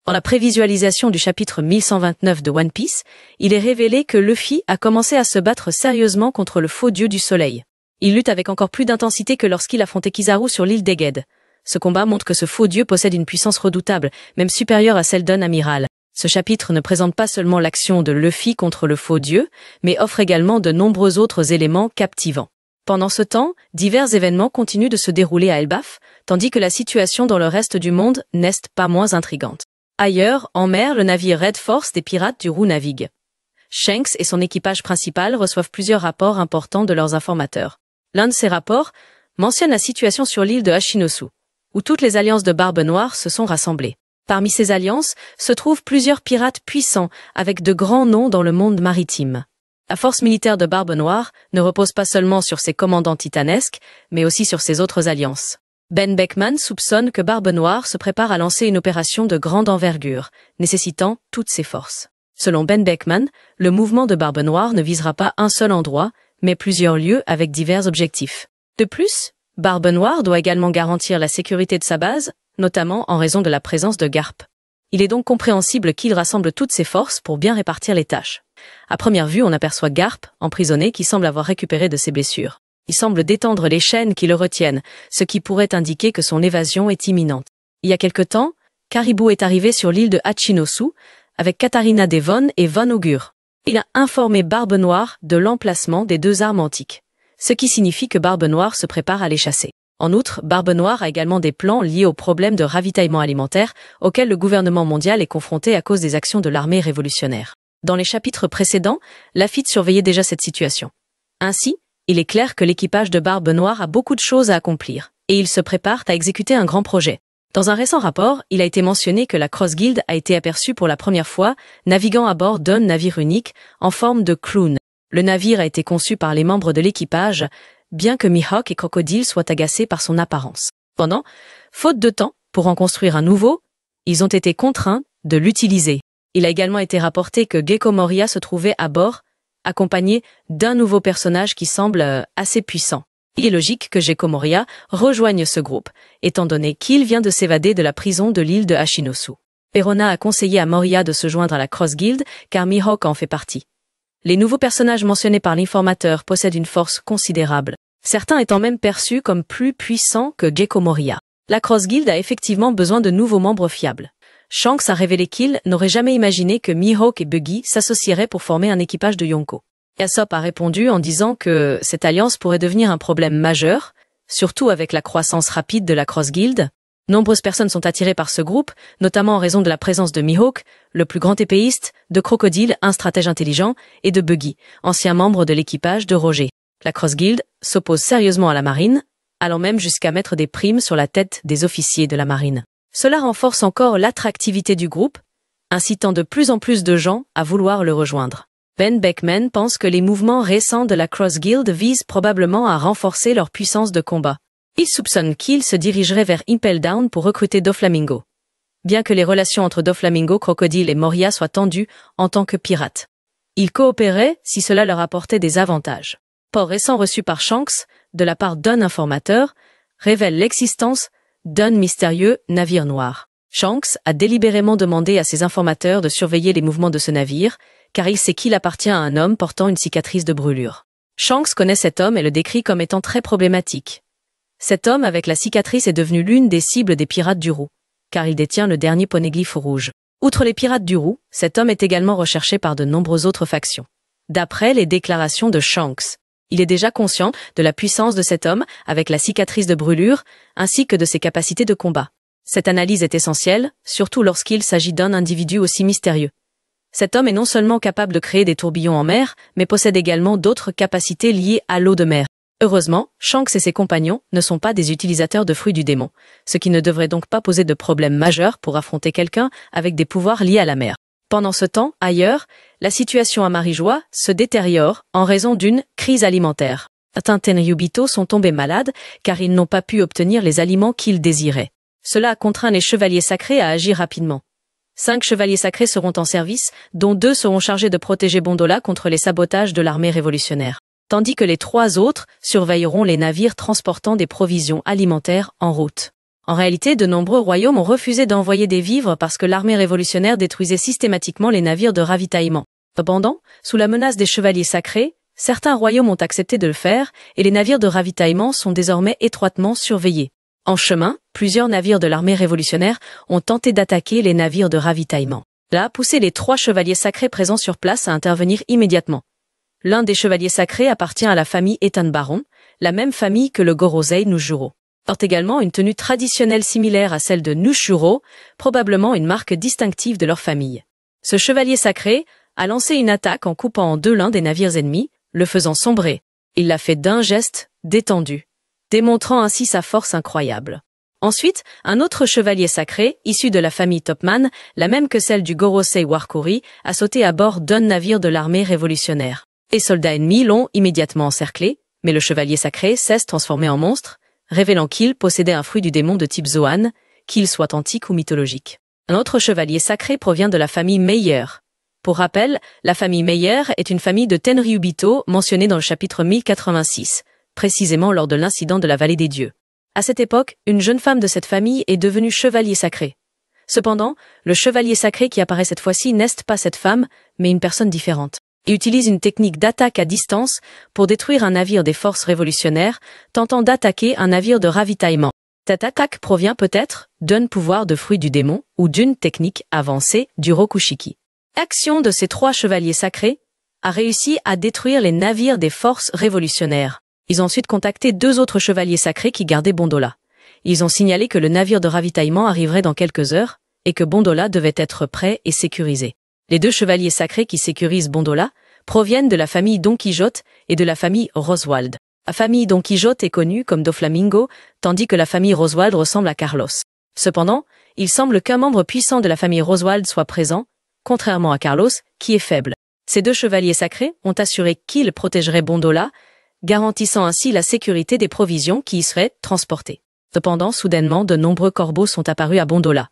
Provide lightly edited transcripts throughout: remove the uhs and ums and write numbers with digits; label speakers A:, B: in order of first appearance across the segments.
A: Dans la prévisualisation du chapitre 1129 de One Piece, il est révélé que Luffy a commencé à se battre sérieusement contre le faux dieu du soleil. Il lutte avec encore plus d'intensité que lorsqu'il affrontait Kizaru sur l'île d'Egghead. Ce combat montre que ce faux dieu possède une puissance redoutable, même supérieure à celle d'un amiral. Ce chapitre ne présente pas seulement l'action de Luffy contre le faux dieu, mais offre également de nombreux autres éléments captivants. Pendant ce temps, divers événements continuent de se dérouler à Elbaf, tandis que la situation dans le reste du monde n'est pas moins intrigante. Ailleurs, en mer, le navire Red Force des pirates du Roux navigue. Shanks et son équipage principal reçoivent plusieurs rapports importants de leurs informateurs. L'un de ces rapports mentionne la situation sur l'île de Hachinosu, où toutes les alliances de Barbe Noire se sont rassemblées. Parmi ces alliances se trouvent plusieurs pirates puissants avec de grands noms dans le monde maritime. La force militaire de Barbe Noire ne repose pas seulement sur ses commandants titanesques, mais aussi sur ses autres alliances. Ben Beckman soupçonne que Barbe Noire se prépare à lancer une opération de grande envergure, nécessitant toutes ses forces. Selon Ben Beckman, le mouvement de Barbe Noire ne visera pas un seul endroit, mais plusieurs lieux avec divers objectifs. De plus, Barbe Noire doit également garantir la sécurité de sa base, notamment en raison de la présence de Garp. Il est donc compréhensible qu'il rassemble toutes ses forces pour bien répartir les tâches. À première vue, on aperçoit Garp, emprisonné, qui semble avoir récupéré de ses blessures. Il semble détendre les chaînes qui le retiennent, ce qui pourrait indiquer que son évasion est imminente. Il y a quelque temps, Caribou est arrivé sur l'île de Hachinosu avec Katarina Devon et Von Augure. Il a informé Barbe Noire de l'emplacement des deux armes antiques, ce qui signifie que Barbe Noire se prépare à les chasser. En outre, Barbe Noire a également des plans liés aux problèmes de ravitaillement alimentaire auxquels le gouvernement mondial est confronté à cause des actions de l'armée révolutionnaire. Dans les chapitres précédents, Lafitte surveillait déjà cette situation. Ainsi, il est clair que l'équipage de Barbe Noire a beaucoup de choses à accomplir, et ils se préparent à exécuter un grand projet. Dans un récent rapport, il a été mentionné que la Cross Guild a été aperçue pour la première fois, naviguant à bord d'un navire unique, en forme de clown. Le navire a été conçu par les membres de l'équipage, bien que Mihawk et Crocodile soient agacés par son apparence. Cependant, faute de temps pour en construire un nouveau, ils ont été contraints de l'utiliser. Il a également été rapporté que Gecko Moria se trouvait à bord, accompagné d'un nouveau personnage qui semble assez puissant. Il est logique que Gecko Moria rejoigne ce groupe, étant donné qu'il vient de s'évader de la prison de l'île de Hachinosu. Perona a conseillé à Moria de se joindre à la Cross Guild, car Mihawk en fait partie. Les nouveaux personnages mentionnés par l'informateur possèdent une force considérable, certains étant même perçus comme plus puissants que Gecko Moria. La Cross Guild a effectivement besoin de nouveaux membres fiables. Shanks a révélé qu'il n'aurait jamais imaginé que Mihawk et Buggy s'associeraient pour former un équipage de Yonko. Usopp a répondu en disant que cette alliance pourrait devenir un problème majeur, surtout avec la croissance rapide de la Cross Guild. Nombreuses personnes sont attirées par ce groupe, notamment en raison de la présence de Mihawk, le plus grand épéiste, de Crocodile, un stratège intelligent, et de Buggy, ancien membre de l'équipage de Roger. La Cross Guild s'oppose sérieusement à la marine, allant même jusqu'à mettre des primes sur la tête des officiers de la marine. Cela renforce encore l'attractivité du groupe, incitant de plus en plus de gens à vouloir le rejoindre. Ben Beckman pense que les mouvements récents de la Cross Guild visent probablement à renforcer leur puissance de combat. Il soupçonne qu'ils se dirigeraient vers Impel Down pour recruter Doflamingo, bien que les relations entre Doflamingo, Crocodile et Moria soient tendues en tant que pirates. Ils coopéraient si cela leur apportait des avantages. Rapport récent reçu par Shanks, de la part d'un informateur, révèle l'existence d'un mystérieux navire noir. Shanks a délibérément demandé à ses informateurs de surveiller les mouvements de ce navire, car il sait qu'il appartient à un homme portant une cicatrice de brûlure. Shanks connaît cet homme et le décrit comme étant très problématique. Cet homme avec la cicatrice est devenu l'une des cibles des pirates du Roux, car il détient le dernier poneglyphe rouge. Outre les pirates du Roux, cet homme est également recherché par de nombreuses autres factions. D'après les déclarations de Shanks, il est déjà conscient de la puissance de cet homme avec la cicatrice de brûlure, ainsi que de ses capacités de combat. Cette analyse est essentielle, surtout lorsqu'il s'agit d'un individu aussi mystérieux. Cet homme est non seulement capable de créer des tourbillons en mer, mais possède également d'autres capacités liées à l'eau de mer. Heureusement, Shanks et ses compagnons ne sont pas des utilisateurs de fruits du démon, ce qui ne devrait donc pas poser de problème majeur pour affronter quelqu'un avec des pouvoirs liés à la mer. Pendant ce temps, ailleurs, la situation à Marijois se détériore en raison d'une crise alimentaire. Certains Tenryubito sont tombés malades car ils n'ont pas pu obtenir les aliments qu'ils désiraient. Cela a contraint les chevaliers sacrés à agir rapidement. 5 chevaliers sacrés seront en service, dont 2 seront chargés de protéger Bondola contre les sabotages de l'armée révolutionnaire, tandis que les 3 autres surveilleront les navires transportant des provisions alimentaires en route. En réalité, de nombreux royaumes ont refusé d'envoyer des vivres parce que l'armée révolutionnaire détruisait systématiquement les navires de ravitaillement. Cependant, sous la menace des chevaliers sacrés, certains royaumes ont accepté de le faire et les navires de ravitaillement sont désormais étroitement surveillés. En chemin, plusieurs navires de l'armée révolutionnaire ont tenté d'attaquer les navires de ravitaillement. Cela a poussé les 3 chevaliers sacrés présents sur place à intervenir immédiatement. L'un des chevaliers sacrés appartient à la famille Ethan Baron, la même famille que le Gorosei Nushuro. Porte également une tenue traditionnelle similaire à celle de Nushuro, probablement une marque distinctive de leur famille. Ce chevalier sacré a lancé une attaque en coupant en 2 l'un des navires ennemis, le faisant sombrer. Il l'a fait d'un geste détendu, démontrant ainsi sa force incroyable. Ensuite, un autre chevalier sacré, issu de la famille Topman, la même que celle du Gorosei Warkuri, a sauté à bord d'un navire de l'armée révolutionnaire. Les soldats ennemis l'ont immédiatement encerclé, mais le chevalier sacré s'est transformé en monstre, révélant qu'il possédait un fruit du démon de type Zoan, qu'il soit antique ou mythologique. Un autre chevalier sacré provient de la famille Meyer. Pour rappel, la famille Meyer est une famille de Tenryubito mentionnée dans le chapitre 1086, précisément lors de l'incident de la vallée des dieux. À cette époque, une jeune femme de cette famille est devenue chevalier sacré. Cependant, le chevalier sacré qui apparaît cette fois-ci n'est pas cette femme, mais une personne différente. Il utilise une technique d'attaque à distance pour détruire un navire des forces révolutionnaires, tentant d'attaquer un navire de ravitaillement. Cette attaque provient peut-être d'un pouvoir de fruit du démon ou d'une technique avancée du Rokushiki. L'action de ces 3 chevaliers sacrés a réussi à détruire les navires des forces révolutionnaires. Ils ont ensuite contacté 2 autres chevaliers sacrés qui gardaient Bondola. Ils ont signalé que le navire de ravitaillement arriverait dans quelques heures et que Bondola devait être prêt et sécurisé. Les 2 chevaliers sacrés qui sécurisent Bondola proviennent de la famille Don Quijote et de la famille Roswald. La famille Don Quijote est connue comme Doflamingo, tandis que la famille Roswald ressemble à Carlos. Cependant, il semble qu'un membre puissant de la famille Roswald soit présent, contrairement à Carlos, qui est faible. Ces 2 chevaliers sacrés ont assuré qu'ils protégeraient Bondola, garantissant ainsi la sécurité des provisions qui y seraient transportées. Cependant, soudainement, de nombreux corbeaux sont apparus à Bondola.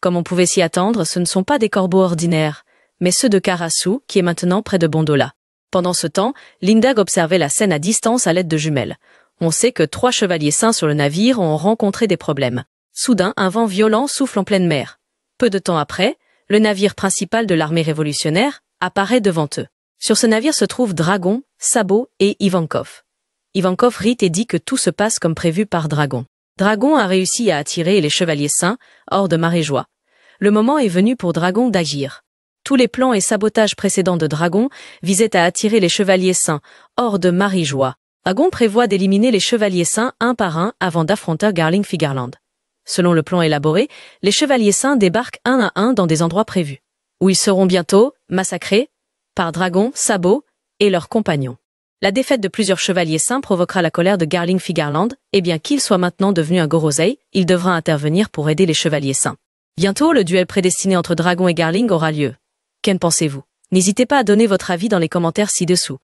A: Comme on pouvait s'y attendre, ce ne sont pas des corbeaux ordinaires, mais ceux de Karasu, qui est maintenant près de Bondola. Pendant ce temps, Lindag observait la scène à distance à l'aide de jumelles. On sait que 3 chevaliers saints sur le navire ont rencontré des problèmes. Soudain, un vent violent souffle en pleine mer. Peu de temps après, le navire principal de l'armée révolutionnaire apparaît devant eux. Sur ce navire se trouvent Dragon, Sabot et Ivankov. Ivankov rit et dit que tout se passe comme prévu par Dragon. Dragon a réussi à attirer les chevaliers saints hors de Maréjoie. Le moment est venu pour Dragon d'agir. Tous les plans et sabotages précédents de Dragon visaient à attirer les chevaliers saints hors de Maréjoie. Dragon prévoit d'éliminer les chevaliers saints un par un avant d'affronter Garling Figarland. Selon le plan élaboré, les chevaliers saints débarquent un à un dans des endroits prévus, où ils seront bientôt massacrés par Dragon, Sabot et leurs compagnons. La défaite de plusieurs chevaliers saints provoquera la colère de Garling Figarland, et bien qu'il soit maintenant devenu un Gorosei, il devra intervenir pour aider les chevaliers saints. Bientôt, le duel prédestiné entre Dragon et Garling aura lieu. Qu'en pensez-vous? N'hésitez pas à donner votre avis dans les commentaires ci-dessous.